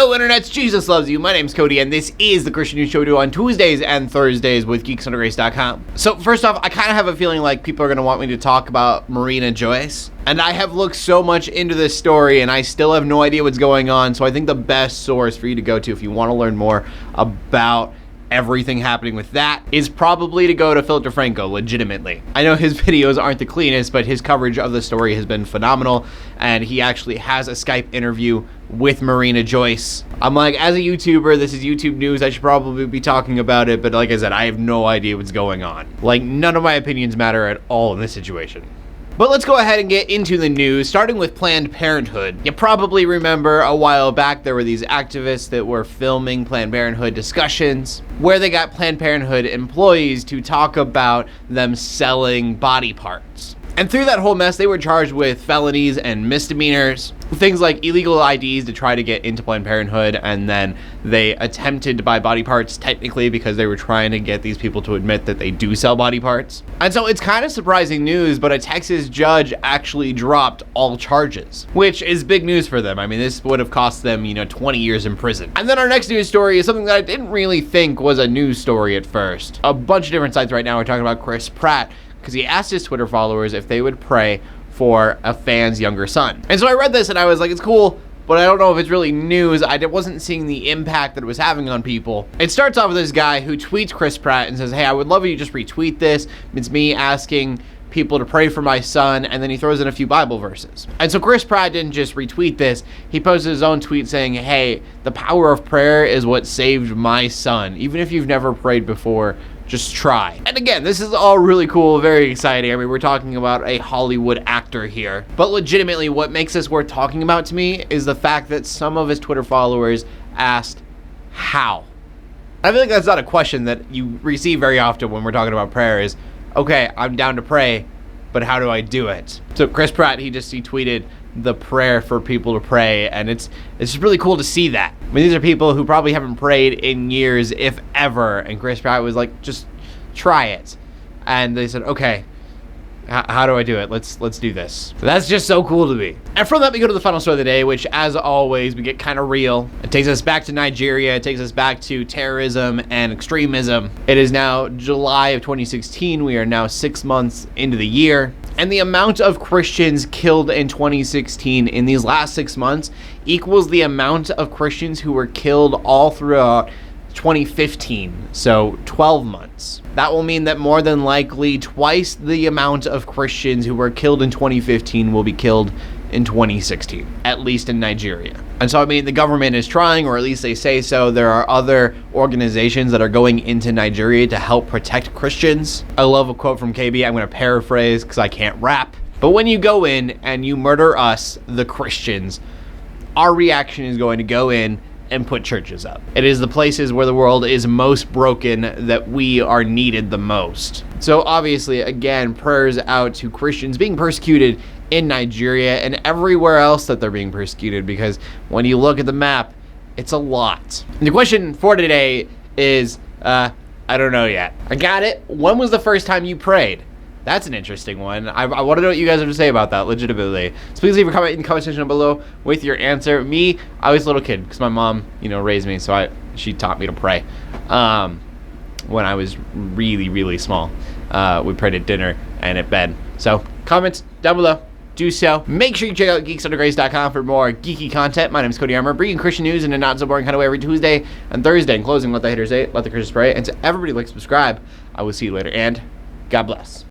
Hello, internets. Jesus loves you. My name's Cody, and this is the Christian News Show we do on Tuesdays and Thursdays with geeksunddergrace.com. So first off, I kind of have a feeling like people are going to want me to talk about Marina Joyce. And I have looked so much into this story, and I still have no idea what's going on. So I think the best source for you to go to if you want to learn more about everything happening with that is probably to go to Philip DeFranco, legitimately. I know his videos aren't the cleanest, but his coverage of the story has been phenomenal, and he actually has a Skype interview with Marina Joyce. I'm like, as a YouTuber, this is YouTube news, I should probably be talking about it, but like I said, I have no idea what's going on. Like, none of my opinions matter at all in this situation. But let's go ahead and get into the news, starting with Planned Parenthood. You probably remember a while back there were these activists that were filming Planned Parenthood discussions where they got Planned Parenthood employees to talk about them selling body parts. And through that whole mess, they were charged with felonies and misdemeanors, things like illegal IDs to try to get into Planned Parenthood, and then they attempted to buy body parts technically because they were trying to get these people to admit that they do sell body parts. And so it's kind of surprising news, but a Texas judge actually dropped all charges, which is big news for them. I mean, this would have cost them, 20 years in prison. And then our next news story is something that I didn't really think was a news story at first. A bunch of different sites right now are talking about Chris Pratt, because he asked his Twitter followers if they would pray for a fan's younger son. And so I read this and I was like, it's cool, but I don't know if it's really news. I wasn't seeing the impact that it was having on people. It starts off with this guy who tweets Chris Pratt and says, hey, I would love you to just retweet this. It's me asking people to pray for my son, and then he throws in a few Bible verses. And so Chris Pratt didn't just retweet this, he posted his own tweet saying, hey, the power of prayer is what saved my son. Even if you've never prayed before, just try. And again, this is all really cool, very exciting. I mean, we're talking about a Hollywood actor here. But legitimately, what makes this worth talking about to me is the fact that some of his Twitter followers asked, how? I feel like that's not a question that you receive very often when we're talking about prayer is, okay, I'm down to pray, but how do I do it? So Chris Pratt, he tweeted the prayer for people to pray, and it's just really cool to see that. I mean, these are people who probably haven't prayed in years, if ever, and Chris Pratt was like, just try it. And they said, okay, how do I do it? Let's do this. So that's just so cool to me. And from that, we go to the final story of the day, which, as always, we get kind of real. It takes us back to Nigeria. It takes us back to terrorism and extremism. It is now July of 2016. We are now 6 months into the year. And the amount of Christians killed in 2016 in these last 6 months equals the amount of Christians who were killed all throughout 2015, so 12 months. That will mean that more than likely twice the amount of Christians who were killed in 2015 will be killed in 2016, at least in Nigeria. And so, I mean, the government is trying, or at least they say so. There are other organizations that are going into Nigeria to help protect Christians. I love a quote from KB. I'm going to paraphrase because I can't rap. But when you go in and you murder us, the Christians, our reaction is going to go in and put churches up. It is the places where the world is most broken that we are needed the most. So obviously, again, prayers out to Christians being persecuted in Nigeria and everywhere else that they're being persecuted, because when you look at the map, it's a lot. And the question for today is, I don't know yet. I got it. When was the first time you prayed? That's an interesting one. I want to know what you guys have to say about that, legitimately. So please leave a comment in the comment section below with your answer. Me, I was a little kid because my mom, raised me, so she taught me to pray. When I was really, really small, we prayed at dinner and at bed. So comments down below. Do so. Make sure you check out geeksunddergrace.com for more geeky content. My name is Cody Armour, bringing Christian news in a not so boring kind of way every Tuesday and Thursday. In closing, let the haters hate, let the Christians pray, and to everybody like, subscribe. I will see you later, and God bless.